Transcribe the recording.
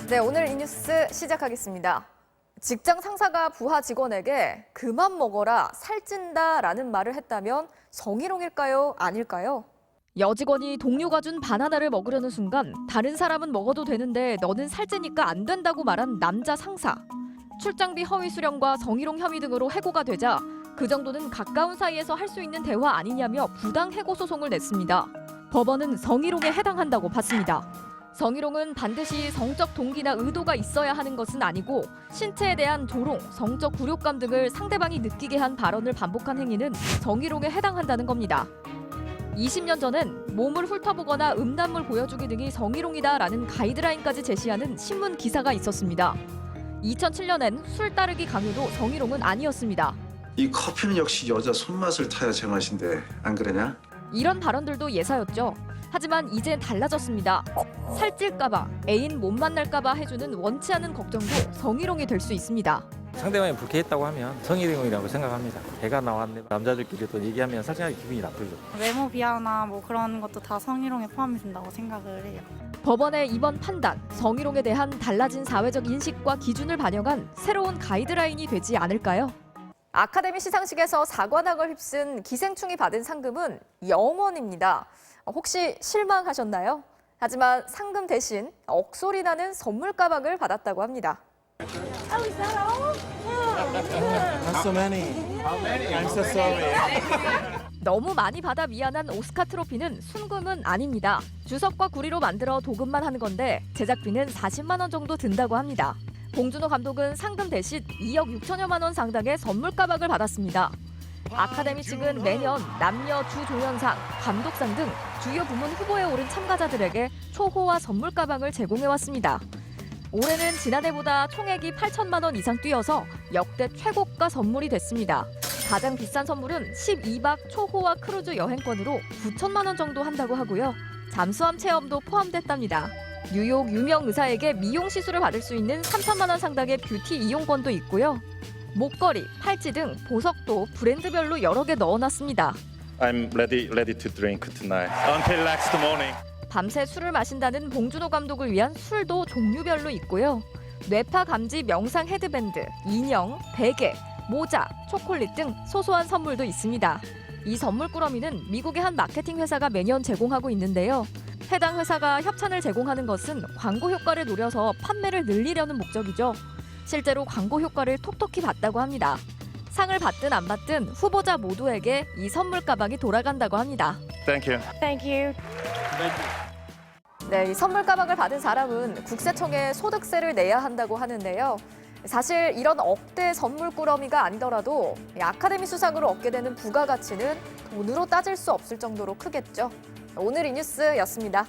네, 오늘 이 뉴스 시작하겠습니다. 직장 상사가 부하 직원에게 그만 먹어라, 살찐다라는 말을 했다면 성희롱일까요? 아닐까요? 여직원이 동료가 준 바나나를 먹으려는 순간 다른 사람은 먹어도 되는데 너는 살찌니까 안 된다고 말한 남자 상사. 출장비 허위 수령과 성희롱 혐의 등으로 해고가 되자 그 정도는 가까운 사이에서 할 수 있는 대화 아니냐며 부당 해고 소송을 냈습니다. 법원은 성희롱에 해당한다고 봤습니다. 성희롱은 반드시 성적 동기나 의도가 있어야 하는 것은 아니고 신체에 대한 조롱, 성적 굴욕감 등을 상대방이 느끼게 한 발언을 반복한 행위는 성희롱에 해당한다는 겁니다. 20년 전엔 몸을 훑어보거나 음란물 보여주기 등이 성희롱이다라는 가이드라인까지 제시하는 신문 기사가 있었습니다. 2007년엔 술 따르기 강요도 성희롱은 아니었습니다. 이 커피는 역시 여자 손맛을 타야 제맛인데 안 그러냐? 이런 발언들도 예사였죠. 하지만 이젠 달라졌습니다. 살찔까봐, 애인 못 만날까봐 해주는 원치 않은 걱정도 성희롱이 될 수 있습니다. 상대방이 불쾌했다고 하면 성희롱이라고 생각합니다. 배가 나왔네. 남자들끼리 또 얘기하면 사실 기분이 나쁘죠. 외모 비하나 뭐 그런 것도 다 성희롱에 포함이 된다고 생각을 해요. 법원의 이번 판단, 성희롱에 대한 달라진 사회적 인식과 기준을 반영한 새로운 가이드라인이 되지 않을까요? 아카데미 시상식에서 사관왕을 휩쓴 기생충이 받은 상금은 0원입니다. 혹시 실망하셨나요? 하지만 상금 대신 억소리 나는 선물 가방을 받았다고 합니다. 너무 많이 받아 미안한 오스카 트로피는 순금은 아닙니다. 주석과 구리로 만들어 도금만 하는 건데 제작비는 40만 원 정도 든다고 합니다. 봉준호 감독은 상금 대신 2억 6천여만 원 상당의 선물 가방을 받았습니다. 아카데미 측은 매년 남녀 주조연상, 감독상 등 주요 부문 후보에 오른 참가자들에게 초호화 선물 가방을 제공해왔습니다. 올해는 지난해보다 총액이 8천만 원 이상 뛰어서 역대 최고가 선물이 됐습니다. 가장 비싼 선물은 12박 초호화 크루즈 여행권으로 9천만 원 정도 한다고 하고요. 잠수함 체험도 포함됐답니다. 뉴욕 유명 의사에게 미용 시술을 받을 수 있는 3천만 원 상당의 뷰티 이용권도 있고요. 목걸이, 팔찌 등 보석도 브랜드별로 여러 개 넣어놨습니다. I'm ready to drink tonight until next morning. 밤새 술을 마신다는 봉준호 감독을 위한 술도 종류별로 있고요. 뇌파 감지 명상 헤드밴드, 인형, 베개, 모자, 초콜릿 등 소소한 선물도 있습니다. 이 선물 꾸러미는 미국의 한 마케팅 회사가 매년 제공하고 있는데요. 해당 회사가 협찬을 제공하는 것은 광고 효과를 노려서 판매를 늘리려는 목적이죠. 실제로 광고 효과를 톡톡히 봤다고 합니다. 상을 받든 안 받든 후보자 모두에게 이 선물 가방이 돌아간다고 합니다. Thank you. Thank you. 네, 이 선물 가방을 받은 사람은 국세청에 소득세를 내야 한다고 하는데요. 사실 이런 억대 선물 꾸러미가 아니더라도 아카데미 수상으로 얻게 되는 부가가치는 돈으로 따질 수 없을 정도로 크겠죠. 오늘 이 뉴스였습니다.